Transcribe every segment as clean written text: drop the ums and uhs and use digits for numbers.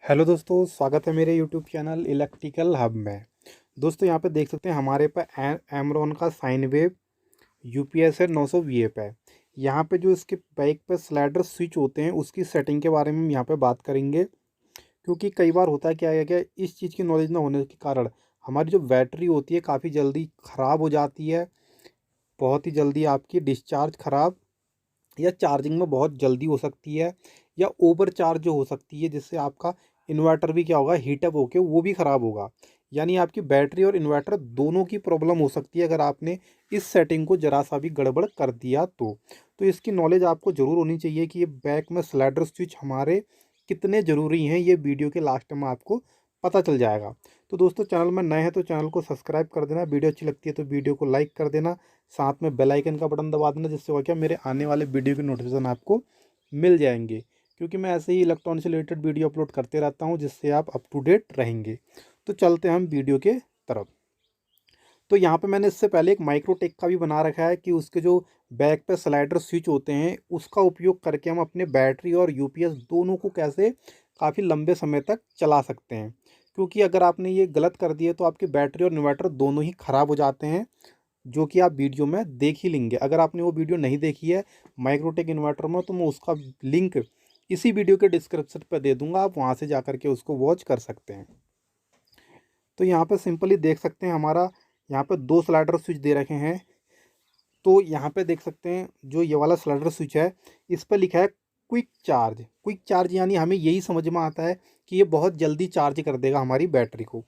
Hello दोस्तों, स्वागत है मेरे यूट्यूब चैनल इलेक्ट्रिकल हब में। दोस्तों यहाँ पे देख सकते हैं हमारे पे एमरॉन का साइन वेव यूपीएस है 900 वीए पे। यहाँ पे जो इसके बाइक पे स्लाइडर स्विच होते हैं उसकी सेटिंग के बारे में हम यहाँ पे बात करेंगे। क्योंकि कई बार होता है क्या है क्या इस चीज़ की नॉलेज ना होने के कारण हमारी जो बैटरी होती है काफ़ी जल्दी ख़राब हो जाती है। बहुत ही जल्दी आपकी डिस्चार्ज ख़राब या चार्जिंग में बहुत जल्दी हो सकती है या ओवर चार्ज जो हो सकती है, जिससे आपका इन्वर्टर भी क्या होगा, हीटअप होके वो भी ख़राब होगा। यानी आपकी बैटरी और इन्वर्टर दोनों की प्रॉब्लम हो सकती है अगर आपने इस सेटिंग को ज़रा सा भी गड़बड़ कर दिया तो इसकी नॉलेज आपको ज़रूर होनी चाहिए कि ये बैक में स्लाइडर स्विच हमारे कितने ज़रूरी हैं। ये वीडियो के लास्ट में आपको पता चल जाएगा। तो दोस्तों, चैनल में नए हैं तो चैनल को सब्सक्राइब कर देना, वीडियो अच्छी लगती है तो वीडियो को लाइक कर देना, साथ में बेल आइकन का बटन दबा देना, जिससे हो क्या मेरे आने वाले वीडियो की नोटिफिकेशन आपको मिल जाएंगे। क्योंकि मैं ऐसे ही इलेक्ट्रॉनिक से रिलेटेड वीडियो अपलोड करते रहता हूं, जिससे आप अप टू डेट रहेंगे। तो चलते हैं हम वीडियो के तरफ। तो यहाँ पे मैंने इससे पहले एक माइक्रोटेक का भी बना रखा है कि उसके जो बैक पे स्लाइडर स्विच होते हैं उसका उपयोग करके हम अपने बैटरी और यूपीएस दोनों को कैसे काफ़ी लंबे समय तक चला सकते हैं। क्योंकि अगर आपने ये गलत कर दिया तो आपकी बैटरी और इन्वर्टर दोनों ही ख़राब हो जाते हैं, जो कि आप वीडियो में देख ही लेंगे। अगर आपने वो वीडियो नहीं देखी है माइक्रोटेक इन्वर्टर में, तो मैं उसका लिंक इसी वीडियो के डिस्क्रिप्शन पर दे दूंगा, आप वहाँ से जा कर के उसको वॉच कर सकते हैं। तो यहाँ पे सिंपली देख सकते हैं हमारा यहाँ पे दो स्लाइडर स्विच दे रखे हैं। तो यहाँ पे देख सकते हैं जो ये वाला स्लाइडर स्विच है इस पर लिखा है क्विक चार्ज। क्विक चार्ज यानी हमें यही समझ में आता है कि ये बहुत जल्दी चार्ज कर देगा हमारी बैटरी को।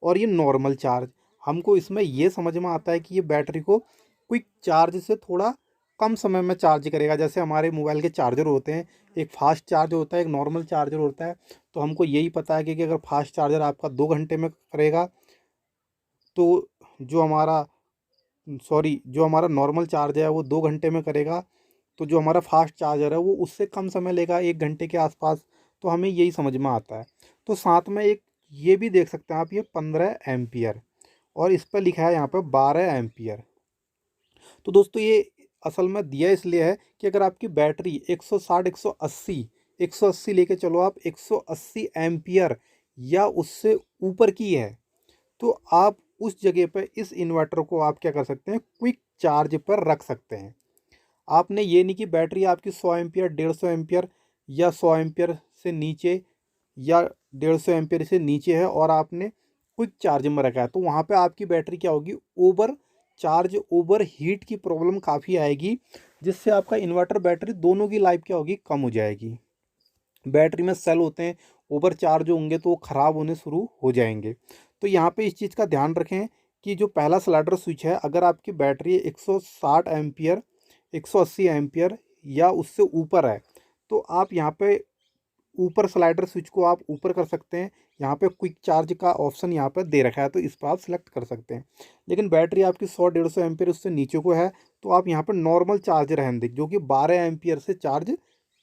और ये नॉर्मल चार्ज, हमको इसमें ये समझ में आता है कि ये बैटरी को क्विक चार्ज से थोड़ा कम समय में चार्ज करेगा। जैसे हमारे मोबाइल के चार्जर होते हैं, एक फास्ट चार्ज होता है, एक नॉर्मल चार्जर होता है। तो हमको यही पता है कि अगर फास्ट चार्जर आपका 2 घंटे में करेगा तो जो हमारा जो हमारा नॉर्मल चार्ज है वो 2 घंटे में करेगा। तो जो हमारा फास्ट चार्जर है वो उससे कम समय लेगा, 1 घंटे के आसपास। तो हमें यही समझ में आता है। तो साथ में एक ये भी देख सकते हैं आप, ये 15 एम्पियर और इस पर लिखा है यहाँ पर 12 एम्पियर। तो दोस्तों ये असल में दिया इसलिए है कि अगर आपकी बैटरी 160 180 लेके चलो, आप 180 एम्पियर या उससे ऊपर की है, तो आप उस जगह पर इस इन्वर्टर को आप क्या कर सकते हैं, क्विक चार्ज पर रख सकते हैं। आपने ये नहीं कि बैटरी आपकी 100 एम्पियर 150 एम्पियर या 100 एम्पियर से नीचे या 150 एम्पियर से नीचे है और आपने क्विक चार्ज में रखा है, तो वहाँ पे आपकी बैटरी क्या होगी, ओवर चार्ज ओवर हीट की प्रॉब्लम काफ़ी आएगी, जिससे आपका इन्वर्टर बैटरी दोनों की लाइफ क्या होगी, कम हो जाएगी। बैटरी में सेल होते हैं, ओवर चार्ज होंगे तो वो ख़राब होने शुरू हो जाएंगे। तो यहाँ पे इस चीज़ का ध्यान रखें कि जो पहला स्लाइडर स्विच है, अगर आपकी बैटरी 160 एम्पियर 180 एम्पियर या उससे ऊपर है, तो आप यहाँ पे ऊपर स्लाइडर स्विच को आप ऊपर कर सकते हैं। यहाँ पे क्विक चार्ज का ऑप्शन यहाँ पर दे रखा है, तो इस पर आप सेलेक्ट कर सकते हैं। लेकिन बैटरी आपकी 100 150 एम्पियर उससे नीचे को है, तो आप यहाँ पर नॉर्मल चार्ज रहने दें, जो कि 12 एम्पियर से चार्ज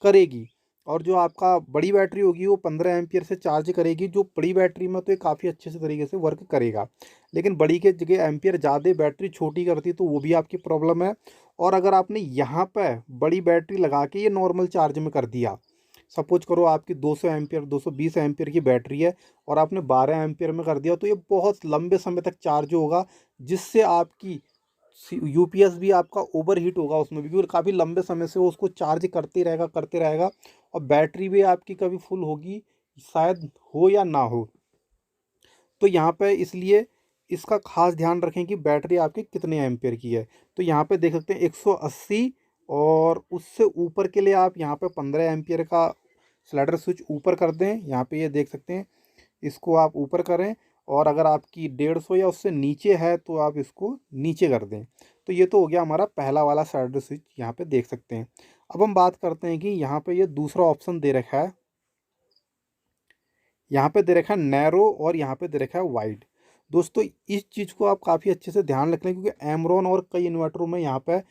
करेगी। और जो आपका बड़ी बैटरी होगी वो 15 एम्पियर से चार्ज करेगी। जो बड़ी बैटरी में तो ये काफ़ी अच्छे से तरीके से वर्क करेगा, लेकिन बड़ी के जगह एम्पियर ज़्यादा बैटरी छोटी करती तो वो भी आपकी प्रॉब्लम है। और अगर आपने यहाँ पर बड़ी बैटरी लगा के ये नॉर्मल चार्ज में कर दिया, सपोज करो आपकी 200 एम्पियर 220 एम्पियर की बैटरी है और आपने 12 एम्पियर में कर दिया, तो ये बहुत लंबे समय तक चार्ज होगा, जिससे आपकी यूपीएस भी आपका ओवर हीट होगा उसमें भी, क्योंकि काफ़ी लंबे समय से वो उसको चार्ज करते रहेगा। और बैटरी भी आपकी कभी फुल होगी, शायद हो या ना हो। तो यहाँ पे इसलिए इसका खास ध्यान रखें कि बैटरी आपकी कितने एम्पियर की है। तो यहाँ पे देख सकते हैं 180 और उससे ऊपर के लिए आप यहाँ पे 15 एम्पियर का स्लाइडर स्विच ऊपर कर दें। यहाँ पे ये देख सकते हैं, इसको आप ऊपर करें। और अगर आपकी 150 या उससे नीचे है तो आप इसको नीचे कर दें। तो ये तो हो गया हमारा पहला वाला स्लाइडर स्विच, यहाँ पे देख सकते हैं। अब हम बात करते हैं कि यहाँ पे ये दूसरा ऑप्शन दे रखा है, यहाँ पे दे रखा है नैरो और यहाँ पे दे रखा है वाइड। दोस्तों इस चीज़ को आप काफ़ी अच्छे से ध्यान रख लें, क्योंकि एमरॉन और कई इन्वर्टरों में यहाँ पे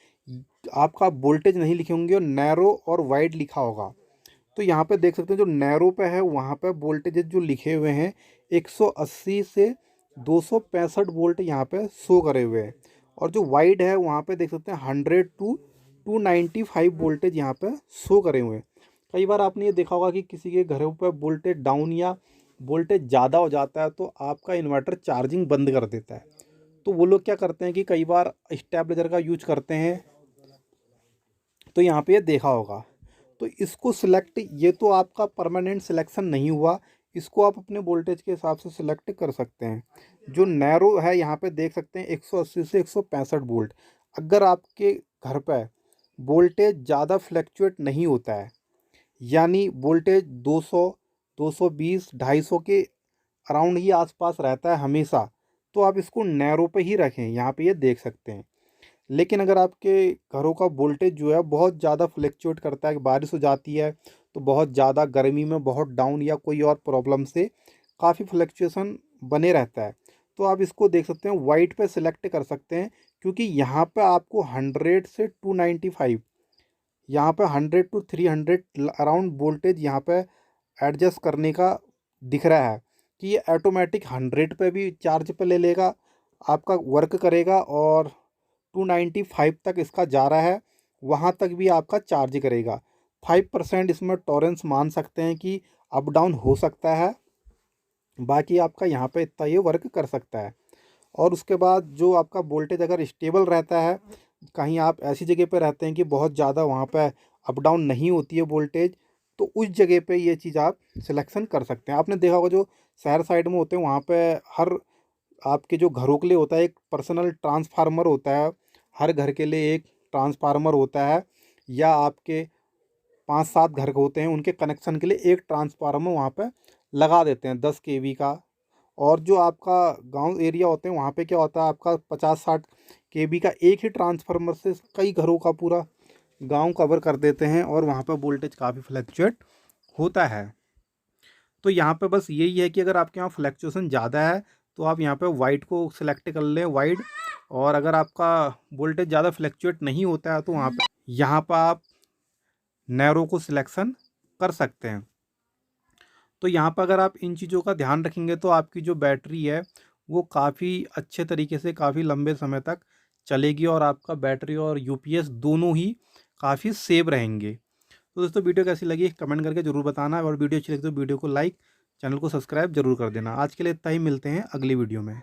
आपका वोल्टेज नहीं लिखे होंगे और नैरो और वाइड लिखा होगा। तो यहाँ पे देख सकते हैं जो नैरो पे है वहाँ पे वोल्टेज जो लिखे हुए हैं 180 से 265 वोल्ट यहाँ पे शो करे हुए हैं। और जो वाइड है वहाँ पे देख सकते हैं 100 टू 295 वोल्टेज यहाँ पे शो करे हुए हैं। कई बार आपने ये देखा होगा कि किसी के घरों पर वोल्टेज डाउन या वोल्टेज ज़्यादा हो जाता है तो आपका इन्वर्टर चार्जिंग बंद कर देता है। तो वो लोग क्या करते हैं कि कई बार स्टेबलाइजर का यूज करते हैं। तो यहाँ पे ये देखा होगा। तो इसको सिलेक्ट, ये तो आपका परमानेंट सिलेक्शन नहीं हुआ, इसको आप अपने वोल्टेज के हिसाब से सिलेक्ट कर सकते हैं। जो नैरो है यहाँ पे देख सकते हैं 180 से 165 वोल्ट। अगर आपके घर पर वोल्टेज ज़्यादा फ्लैक्चुएट नहीं होता है, यानी वोल्टेज 200, 220, 250 के अराउंड ही आसपास रहता है हमेशा, तो आप इसको नैरो पे ही रखें। यहाँ पे ये देख सकते हैं। लेकिन अगर आपके घरों का वोल्टेज जो है बहुत ज़्यादा फ्लक्चुएट करता है, बारिश हो जाती है तो बहुत ज़्यादा, गर्मी में बहुत डाउन या कोई और प्रॉब्लम से काफ़ी फ्लक्चुएशन बने रहता है, तो आप इसको देख सकते हैं वाइट पे सिलेक्ट कर सकते हैं। क्योंकि यहाँ पे आपको 100 से 295, यहाँ पे 100 टू 300 अराउंड वोल्टेज यहाँ पे एडजस्ट करने का दिख रहा है कि ये ऑटोमेटिक 100 पे भी चार्ज पे ले लेगा, आपका वर्क करेगा, और 295 तक इसका जा रहा है, वहाँ तक भी आपका चार्ज करेगा। 5% इसमें टॉरेंस मान सकते हैं कि अप डाउन हो सकता है, बाकी आपका यहाँ पे इतना ये वर्क कर सकता है। और उसके बाद जो आपका वोल्टेज अगर स्टेबल रहता है, कहीं आप ऐसी जगह पे रहते हैं कि बहुत ज़्यादा वहाँ पे अप डाउन नहीं होती है वोल्टेज, तो उस जगह पे ये चीज़ आप सिलेक्शन कर सकते हैं। आपने देखा होगा जो शहर साइड में होते हैं वहाँ पे हर आपके जो घरों के लिए होता है एक पर्सनल ट्रांसफार्मर होता है, हर घर के लिए एक ट्रांसफार्मर होता है, या आपके 5-7 घर होते हैं उनके कनेक्शन के लिए एक ट्रांसफार्मर वहाँ पे लगा देते हैं 10 केवी का। और जो आपका गांव एरिया होते हैं वहाँ पे क्या होता है, आपका 50-60 केवी का एक ही ट्रांसफार्मर से कई घरों का पूरा गांव कवर कर देते हैं, और वहाँ पे वोल्टेज काफ़ी फ्लक्चुएट होता है। तो यहाँ पे बस यही है कि अगर आपके यहाँ फ्लक्चुएशन ज़्यादा है तो आप यहाँ पे वाइट को सिलेक्ट कर लें, वाइट। और अगर आपका वोल्टेज ज़्यादा फ्लक्चुएट नहीं होता है तो वहाँ पे यहाँ पर आप नैरो को सिलेक्शन कर सकते हैं। तो यहाँ पर अगर आप इन चीज़ों का ध्यान रखेंगे तो आपकी जो बैटरी है वो काफ़ी अच्छे तरीके से काफ़ी लंबे समय तक चलेगी, और आपका बैटरी और यूपीएस दोनों ही काफ़ी सेव रहेंगे। तो दोस्तों वीडियो कैसी लगी कमेंट करके ज़रूर बताना, और वीडियो अच्छी लगी तो वीडियो को लाइक, चैनल को सब्सक्राइब जरूर कर देना। आज के लिए इतना ही, मिलते हैं अगली वीडियो में।